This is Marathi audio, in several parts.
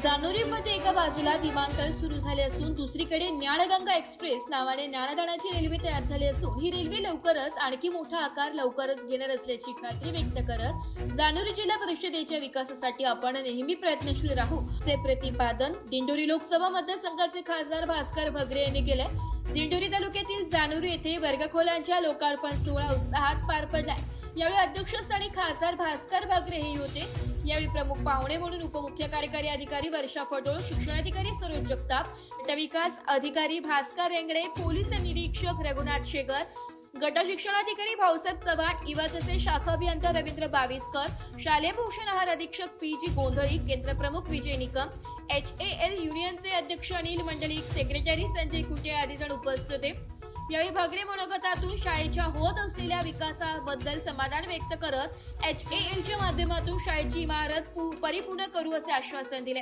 जानोरीमध्ये एका बाजूला विमानतळ सुरू झाले असून दुसरीकडे ज्ञानगंगा एक्सप्रेस नावाने ज्ञानदानाची रेल्वे तयार झाली असून ही रेल्वे लवकरच आणखी मोठा आकार लवकरच घेणार असल्याची खात्री व्यक्त करत जानोरी जिल्हा परिषदेच्या विकासासाठी आपण नेहमी प्रयत्नशील राहू असे प्रतिपादन दिंडोरी लोकसभा मतदारसंघाचे खासदार भास्कर भगरे यांनी केले। दिंडोरी तालुक्यातील जानोरी येथे वर्गखोल्यांच्या लोकार्पण सोहळा उत्साहात पार पडला। यावेळी अध्यक्षस्थानी खासदार भास्कर भगरे हे होते। यावेळी प्रमुख पाहुणे म्हणून उपमुख्य कार्यकारी अधिकारी वर्षा फटोळ, शिक्षणाधिकारी सरोज जगताप, गटविकास अधिकारी भास्कर रेंगडे, पोलीस निरीक्षक रघुनाथ शेगर, गट शिक्षणाधिकारी भाऊसाहेब चव्हाण, इवाचे शाखा अभियंता रवींद्र बाविस्कर, शालेय पोषण आहार अधीक्षक पी.जी. गोंधळी, केंद्र प्रमुख विजय निकम, HAL युनियनचे अध्यक्ष अनिल मंडलिक, सेक्रेटरी संजय कुटे आदी जण उपस्थित होते। यावेळी भगरे मनोगतातून शाळेच्या होत असलेल्या विकासाबद्दल समाधान व्यक्त करत HALच्या माध्यमातून शाळेची इमारत परिपूर्ण करू असे आश्वासन दिले।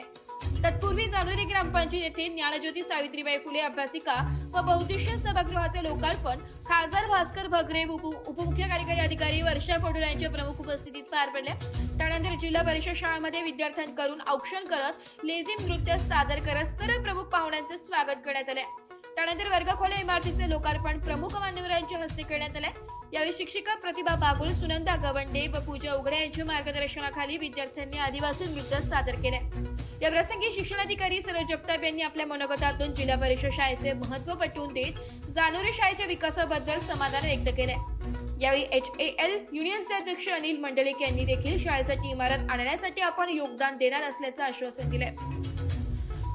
तत्पूर्वी जानोरी ग्रामपंचायत येथे ज्ञानज्योती सावित्रीबाई फुले अभ्यासिका व बहुउद्देशीय सभागृहाचे लोकार्पण खासदार भास्कर भगरे उपमुख्य कार्यकारी अधिकारी वर्षा फटोळ यांच्या प्रमुख उपस्थितीत पार पडले। त्यानंतर जिल्हा परिषद शाळांमध्ये विद्यार्थ्यांकडून औक्षण करत लेझिम नृत्य सादर करत सर्व प्रमुख पाहुण्यांचे स्वागत करण्यात आले। त्यानंतर वर्गखोल्या इमारतीचे लोकार्पण प्रमुख मान्यवरांच्या हस्ते करण्यात आले। यावेळी शिक्षिका प्रतिभा बागुल, सुनंदा गवंडे व पूजा उघडे यांच्या मार्गदर्शनाखाली विद्यार्थ्यांनी आदिवासी नृत्य सादर केले। या प्रसंगी शिक्षणाधिकारी सरोज जगताप यांनी आपल्या मनोगतातून जिल्हा परिषद शाळेचे महत्त्व पटवून देत जानोरी शाळेच्या विकासाबद्दल समाधान व्यक्त केले। यावेळी HAL युनियनचे अध्यक्ष अनिल मंडलिक यांनी देखील शाळेसाठी इमारत आणण्यासाठी आपण योगदान देणार असल्याचं आश्वासन दिले।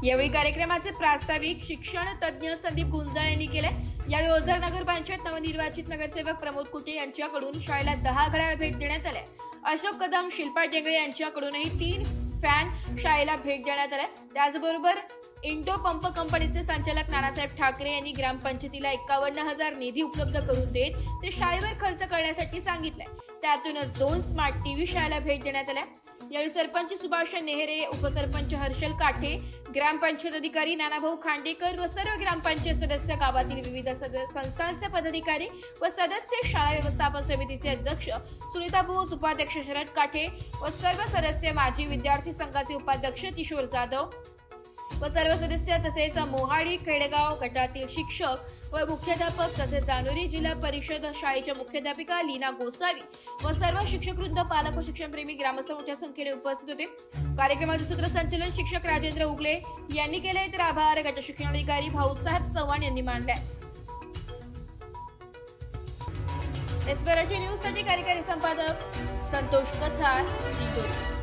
यावेळी कार्यक्रमाचे प्रास्ताविक शिक्षण तज्ज्ञ संदीप गुंजाळ यांनी केले। यावेळी ओझर नगर पंचायत नवनिर्वाचित नगरसेवक प्रमोद कुटे यांच्याकडून शाळेला 10 घड्याळ भेट देण्यात आल्या। अशोक कदम, शिल्पा टेंगळे यांच्याकडूनही 3 फॅन शाळेला भेट देण्यात आल्या। त्याचबरोबर इंडो पंप कंपनीचे संचालक नानासाहेब ठाकरे यांनी ग्रामपंचायतीला 51,000 निधी उपलब्ध करून देत ते शाळेवर खर्च करण्यासाठी सांगितले। त्यातूनच 2 स्मार्ट टीव्ही शाळेला भेट देण्यात आल्या। यावेळी सरपंच सुभाष नेहरे, उपसरपंच हर्षल काठे, ग्रामपंचायत अधिकारी नानाभाऊ खांडेकर व सर्व ग्रामपंचायत सदस्य, गावातील विविध संस्थांचे पदाधिकारी व सदस्य, शाळा व्यवस्थापन समितीचे अध्यक्ष सुनीता बोस, उपाध्यक्ष शरद काठे व सर्व सदस्य, माजी विद्यार्थी संघाचे उपाध्यक्ष किशोर जाधव व सर्व सदस्य, तसेच मोहाडी खेडेगाव गटातील शिक्षक व मुख्याध्यापक, तसेच जानोरी जिल्हा परिषद शाळेच्या मुख्याध्यापिका लीना गोसावी व सर्व शिक्षकवृंद, पालक व शिक्षणप्रेमी ग्रामस्थ मोठ्या संख्येने उपस्थित होते। कार्यक्रमाचे सूत्रसंचालन शिक्षक राजेंद्र उगले यांनी केले, तर आभार गट शिक्षणाधिकारी भाऊसाहेब चव्हाण यांनी मानले। मराठी न्यूज साठी कार्यकारी संपादक संतोष कथार, दिंडोरी।